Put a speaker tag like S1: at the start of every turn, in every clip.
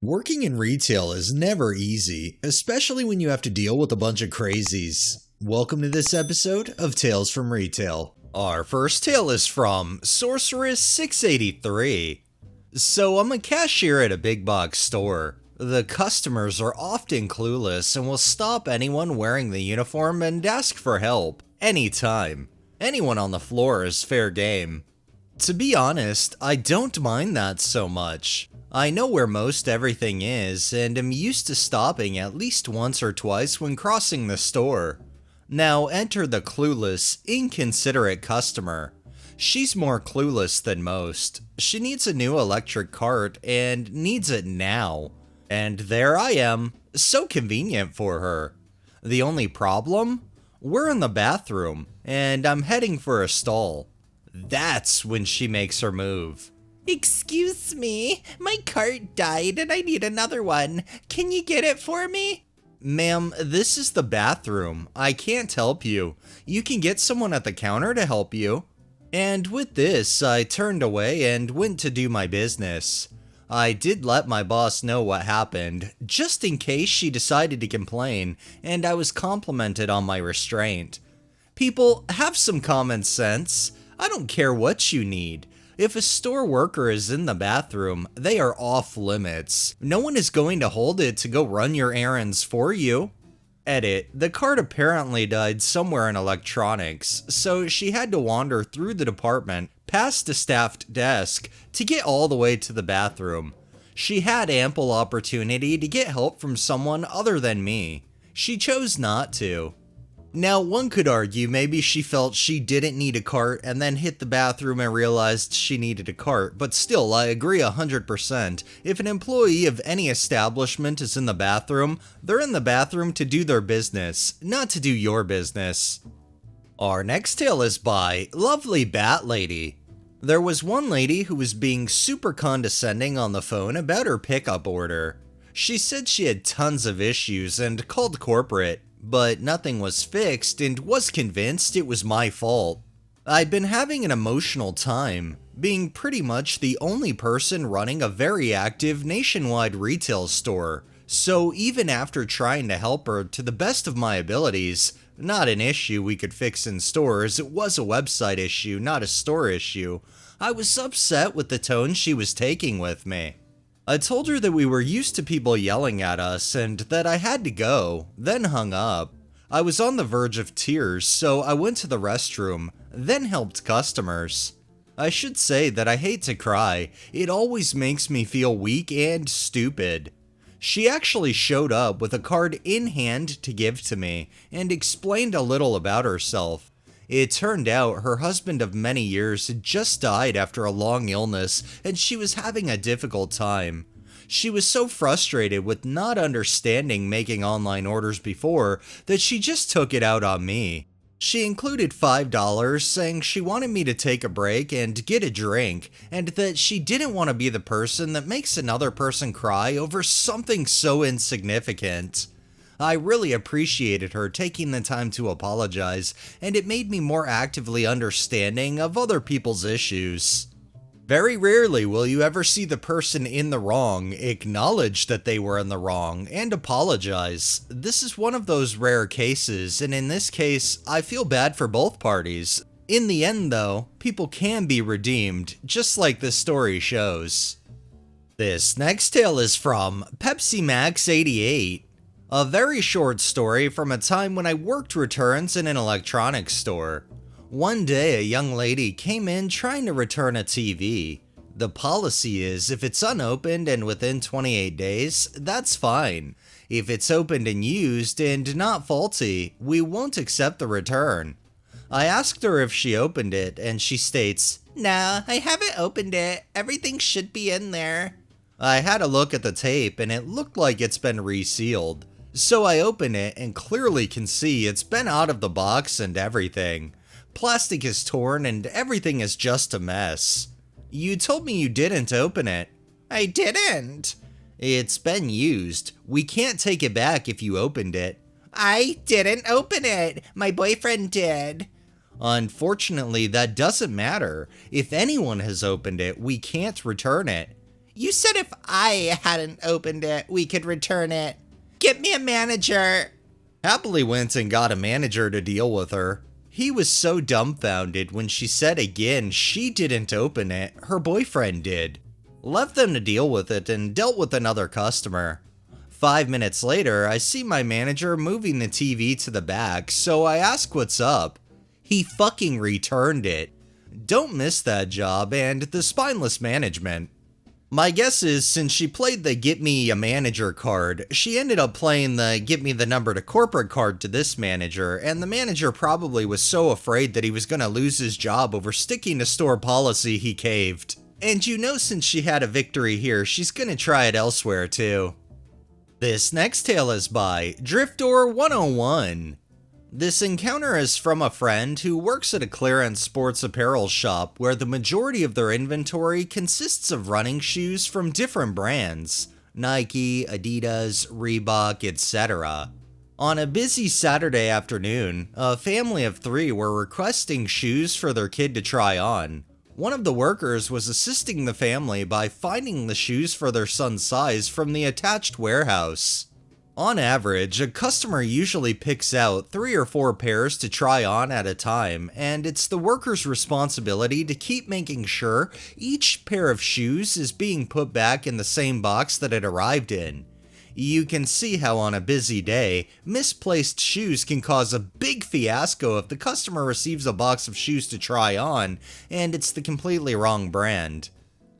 S1: Working in retail is never easy, especially when you have to deal with a bunch of crazies. Welcome to this episode of Tales from Retail. Our first tale is from Sorceress683. So I'm a cashier at a big box store. The customers are often clueless and will stop anyone wearing the uniform and ask for help, anytime. Anyone on the floor is fair game. To be honest, I don't mind that so much. I know where most everything is, and am used to stopping at least once or twice when crossing the store. Now enter the clueless, inconsiderate customer. She's more clueless than most. She needs a new electric cart, and needs it now. And there I am, so convenient for her. The only problem? We're in the bathroom, and I'm heading for a stall. That's when she makes her move.
S2: Excuse me, my cart died and I need another one. Can you get it for me?
S1: Ma'am, this is the bathroom. I can't help you. You can get someone at the counter to help you. And with this, I turned away and went to do my business. I did let my boss know what happened, just in case she decided to complain, and I was complimented on my restraint. People, have some common sense. I don't care what you need. If a store worker is in the bathroom, they are off limits. No one is going to hold it to go run your errands for you. Edit, the cart apparently died somewhere in electronics, so she had to wander through the department, past a staffed desk, to get all the way to the bathroom. She had ample opportunity to get help from someone other than me. She chose not to. Now, one could argue maybe she felt she didn't need a cart and then hit the bathroom and realized she needed a cart, but still, I agree 100%. If an employee of any establishment is in the bathroom, they're in the bathroom to do their business, not to do your business. Our next tale is by Lovely Bat Lady. There was one lady who was being super condescending on the phone about her pickup order. She said she had tons of issues and called corporate, but nothing was fixed and was convinced it was my fault. I'd been having an emotional time, being pretty much the only person running a very active nationwide retail store, so even after trying to help her to the best of my abilities, not an issue we could fix in stores, it was a website issue, not a store issue, I was upset with the tone she was taking with me. I told her that we were used to people yelling at us and that I had to go, then hung up. I was on the verge of tears, so I went to the restroom, then helped customers. I should say that I hate to cry, it always makes me feel weak and stupid. She actually showed up with a card in hand to give to me, and explained a little about herself. It turned out her husband of many years had just died after a long illness, and she was having a difficult time. She was so frustrated with not understanding making online orders before that she just took it out on me. She included $5, saying she wanted me to take a break and get a drink, and that she didn't want to be the person that makes another person cry over something so insignificant. I really appreciated her taking the time to apologize, and it made me more actively understanding of other people's issues. Very rarely will you ever see the person in the wrong acknowledge that they were in the wrong and apologize. This is one of those rare cases, and in this case, I feel bad for both parties. In the end though, people can be redeemed, just like this story shows. This next tale is from Pepsi Max 88. A very short story from a time when I worked returns in an electronics store. One day a young lady came in trying to return a TV. The policy is if it's unopened and within 28 days, that's fine. If it's opened and used and not faulty, we won't accept the return. I asked her if she opened it and she states,
S2: "Nah, I haven't opened it. Everything should be in there."
S1: I had a look at the tape and it looked like it's been resealed. So I open it and clearly can see it's been out of the box and everything. Plastic is torn and everything is just a mess. You told me you didn't open it.
S2: I didn't.
S1: It's been used. We can't take it back if you opened it.
S2: I didn't open it. My boyfriend did.
S1: Unfortunately, that doesn't matter. If anyone has opened it, we can't return it.
S2: You said if I hadn't opened it, we could return it. Get me a manager.
S1: Happily went and got a manager to deal with her. He was so dumbfounded when she said again she didn't open it, her boyfriend did. Left them to deal with it and dealt with another customer. 5 minutes later, I see my manager moving the TV to the back, so I ask what's up. He fucking returned it. Don't miss that job and the spineless management. My guess is since she played the get me a manager card, she ended up playing the get me the number to corporate card to this manager, and the manager probably was so afraid that he was gonna lose his job over sticking to store policy he caved. And you know since she had a victory here, she's gonna try it elsewhere too. This next tale is by Driftor 101. This encounter is from a friend who works at a clearance sports apparel shop where the majority of their inventory consists of running shoes from different brands, Nike, Adidas, Reebok, etc. On a busy Saturday afternoon, a family of 3 were requesting shoes for their kid to try on. One of the workers was assisting the family by finding the shoes for their son's size from the attached warehouse. On average, a customer usually picks out 3 or 4 pairs to try on at a time, and it's the worker's responsibility to keep making sure each pair of shoes is being put back in the same box that it arrived in. You can see how on a busy day, misplaced shoes can cause a big fiasco if the customer receives a box of shoes to try on, and it's the completely wrong brand.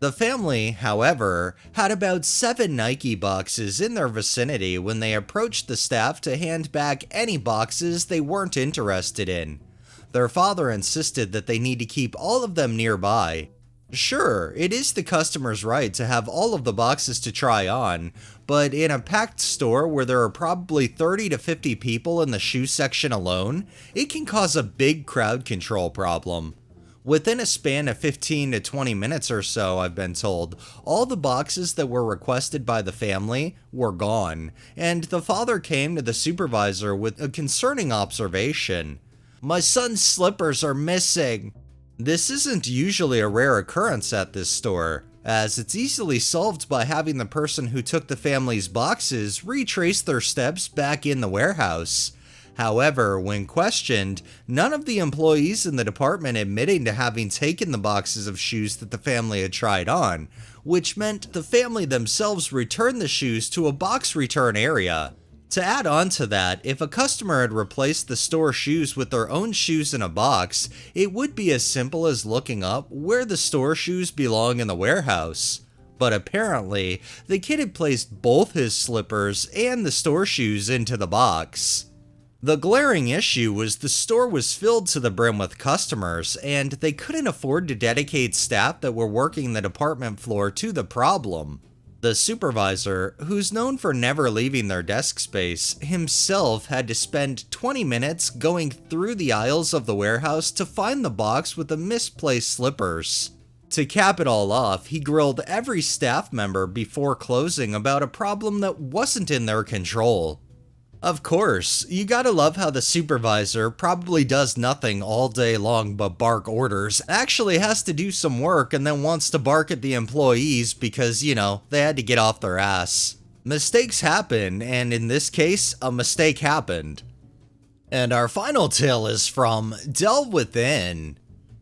S1: The family, however, had about 7 Nike boxes in their vicinity when they approached the staff to hand back any boxes they weren't interested in. Their father insisted that they need to keep all of them nearby. Sure, it is the customer's right to have all of the boxes to try on, but in a packed store where there are probably 30 to 50 people in the shoe section alone, it can cause a big crowd control problem. Within a span of 15 to 20 minutes or so, I've been told, all the boxes that were requested by the family were gone, and the father came to the supervisor with a concerning observation. "My son's slippers are missing." This isn't usually a rare occurrence at this store, as it's easily solved by having the person who took the family's boxes retrace their steps back in the warehouse. However, when questioned, none of the employees in the department admitting to having taken the boxes of shoes that the family had tried on, which meant the family themselves returned the shoes to a box return area. To add on to that, if a customer had replaced the store shoes with their own shoes in a box, it would be as simple as looking up where the store shoes belong in the warehouse. But apparently, the kid had placed both his slippers and the store shoes into the box. The glaring issue was the store was filled to the brim with customers, and they couldn't afford to dedicate staff that were working the department floor to the problem. The supervisor, who's known for never leaving their desk space, himself had to spend 20 minutes going through the aisles of the warehouse to find the box with the misplaced slippers. To cap it all off, he grilled every staff member before closing about a problem that wasn't in their control. Of course, you gotta love how the supervisor probably does nothing all day long but bark orders, actually has to do some work and then wants to bark at the employees because, they had to get off their ass. Mistakes happen, and in this case, a mistake happened. And our final tale is from Delve Within.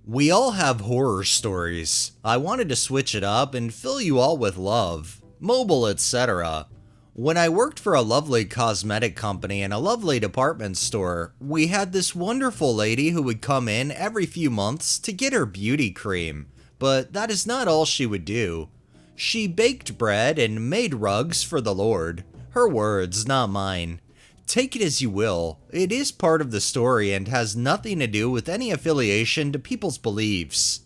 S1: We all have horror stories. I wanted to switch it up and fill you all with love, mobile, etc. When I worked for a lovely cosmetic company and a lovely department store, we had this wonderful lady who would come in every few months to get her beauty cream, but that is not all she would do. She baked bread and made rugs for the Lord. Her words, not mine. Take it as you will, it is part of the story and has nothing to do with any affiliation to people's beliefs.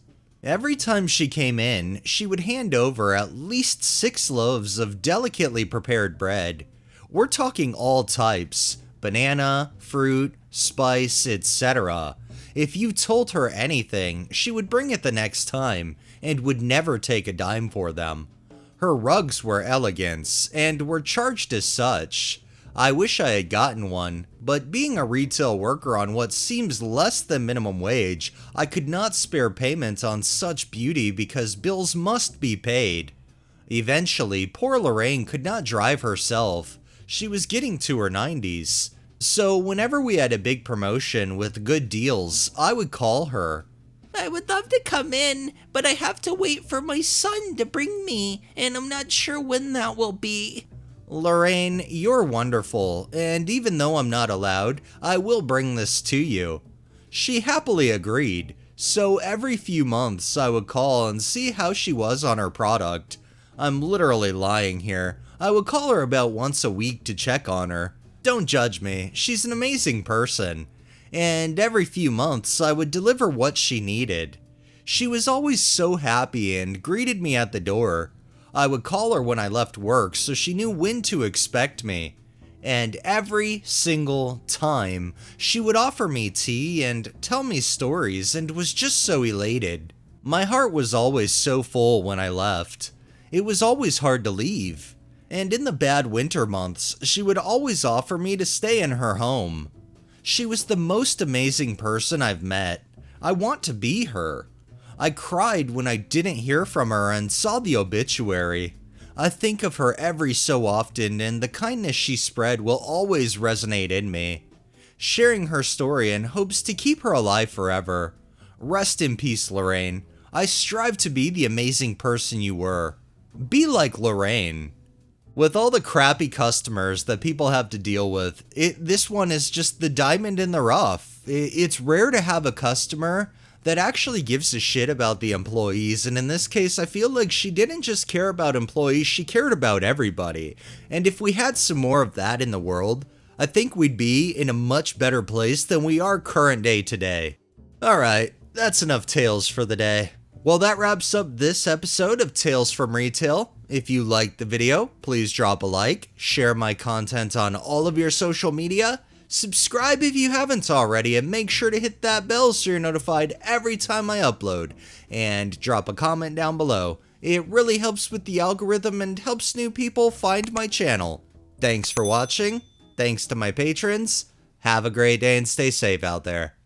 S1: Every time she came in, she would hand over at least 6 loaves of delicately prepared bread. We're talking all types, banana, fruit, spice, etc. If you told her anything, she would bring it the next time, and would never take a dime for them. Her rugs were elegance, and were charged as such. I wish I had gotten one, but being a retail worker on what seems less than minimum wage, I could not spare payment on such beauty because bills must be paid. Eventually, poor Lorraine could not drive herself. She was getting to her 90s. So whenever we had a big promotion with good deals, I would call her.
S2: I would love to come in, but I have to wait for my son to bring me, and I'm not sure when that will be.
S1: Lorraine, you're wonderful, and even though I'm not allowed, I will bring this to you. She happily agreed, so every few months I would call and see how she was on her product. I'm literally lying here. I would call her about once a week to check on her. Don't judge me, she's an amazing person. And every few months I would deliver what she needed. She was always so happy and greeted me at the door. I would call her when I left work so she knew when to expect me. And every single time, she would offer me tea and tell me stories and was just so elated. My heart was always so full when I left. It was always hard to leave. And in the bad winter months, she would always offer me to stay in her home. She was the most amazing person I've met. I want to be her. I cried when I didn't hear from her and saw the obituary. I think of her every so often, and the kindness she spread will always resonate in me. Sharing her story in hopes to keep her alive forever. Rest in peace, Lorraine. I strive to be the amazing person you were. Be like Lorraine. With all the crappy customers that people have to deal with, this one is just the diamond in the rough. It's rare to have a customer that actually gives a shit about the employees, and in this case, I feel like she didn't just care about employees, she cared about everybody. And if we had some more of that in the world, I think we'd be in a much better place than we are current day today. Alright, that's enough tales for the day. Well, that wraps up this episode of Tales from Retail. If you liked the video, please drop a like, share my content on all of your social media, subscribe if you haven't already, and make sure to hit that bell so you're notified every time I upload, and drop a comment down below. It really helps with the algorithm and helps new people find my channel. Thanks for watching, thanks to my patrons, have a great day and stay safe out there.